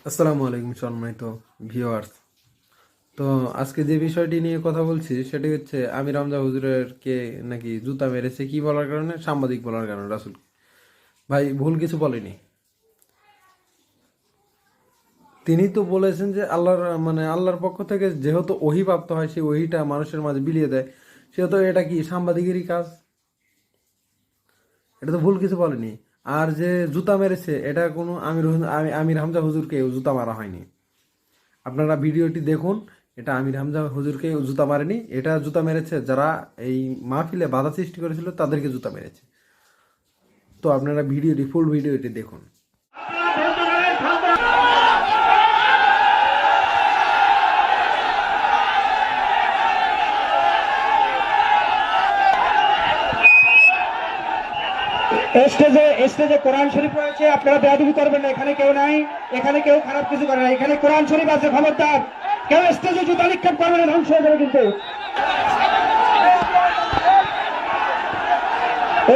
আসসালামু আলাইকুম সম্মানিত ভিউয়ার্স। তো আজকে যে বিষয়টি নিয়ে কথা বলছি সেটি হচ্ছে আমির হামজা হুজুরের কে নাকি জুতা মেরেছে কি বলার কারণে, সাংবাদিক বলার কারণে। রাসূল ভাই ভুল কিছু বলেনি। তিনি তো বলেছেন যে আল্লাহর পক্ষ থেকে যেহেতু ওহী প্রাপ্ত হয়, সেই ওহীটা মানুষের মাঝে বিলিয়ে দেয়, সেহেতু এটা কি সাংবাদিকেরই কাজ। এটা তো ভুল কিছু বলেনি। আর যে জুতা মেরেছে এটা কোনো আমির হামজা হুজুরকে জুতা মারা হয়নি। আপনারা ভিডিওটি দেখুন। এটা আমির হামজা হুজুরকে জুতা মারেনি, এটা জুতা মেরেছে যারা এই মাহফিলে বাধা সৃষ্টি করেছিল তাদেরকে জুতা মেরেছে। তো আপনারা ফুল ভিডিওটি দেখুন। স্টেজে কোরআন শরীফ রয়েছে, আপনারা বেয়াদবি করবেন না। এখানে কেউ নাই, এখানে কেউ খারাপ কিছু করে না, এখানে কোরআন শরীফ আছে। খবরদার কেউ স্টেজে জুতা নিক্ষেপ করবে না, ধ্বংস হয়ে যাবে। কিন্তু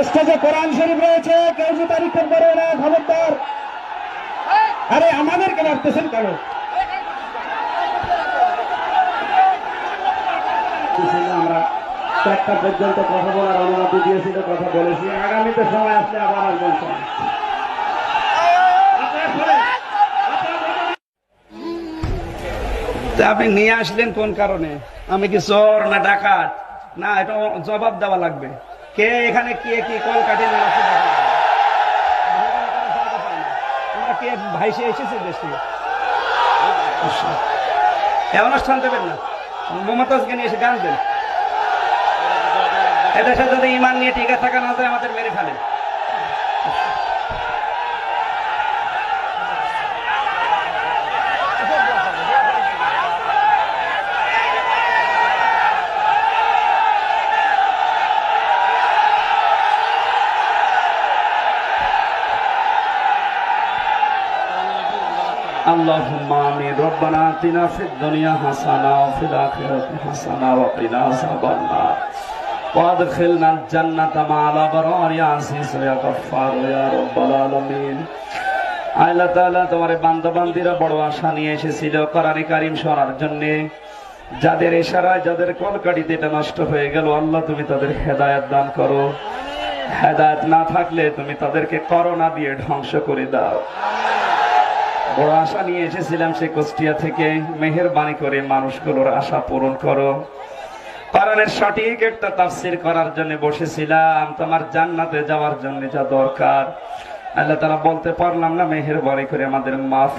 স্টেজে কোরআন শরীফ রয়েছে, কেউ জুতা নিক্ষেপ করবে না, খবরদার। আরে আমাদেরকে মারতেছেন কেন? আমরা 4টা পর্যন্ত কথা বলার অনুমতি দিয়েছিল, কথা বলেছি। আগামীতে সময় আসলে আবার আসবেন। আপনি নিয়ে আসলেন কোন কারণে? আমি কি চোর না ডাকাত? না, এটা জবাব দেওয়া লাগবে। কে এখানে কে কি কল কাটে না আমরা কে ভাইসে এসেছে দেশে? অনুষ্ঠান দেবেন না, মমতাজকে নিয়ে এসে গান দেন। এদেশে যদি ইমান নিয়ে টিকে থাকা না যায়, আমাদের মেরে ফেলেন। اللهم آمين. ربنا آتنا في الدنيا حسنة وفي الآخرة حسنة وقنا عذاب النار وادخلنا الجنة مع الأبرار يا عزيز يا غفار يا رب العالمين. আল্লাহ তাআলা তোমার বান্দা বান্দীরা বড় আশা নিয়ে এসেছিল কোরআনে কারীম শোনার জন্য। যাদের ইশারায়, যাদের কলকাঠিতে এটা নষ্ট হয়ে গেল, আল্লাহ তুমি তাদের হেদায়েত দান করো। হেদায়েত না থাকলে তুমি তাদেরকে করোনা দিয়ে ধ্বংস করে দাও। বড় আশা নিয়ে এসেছিলাম সে কুষ্টিয়া থেকে, মেহেরবানি করে মানুষগুলোর আশা পূরণ করো। কোরআনের সঠিক একটা তাফসীর করার জন্য বসেছিলাম, তোমার জান্নাতে যাওয়ার জন্য যা দরকার আল্লাহ তাআলা বলতে পারলাম না, মেহেরবানি করে আমাদের মাফ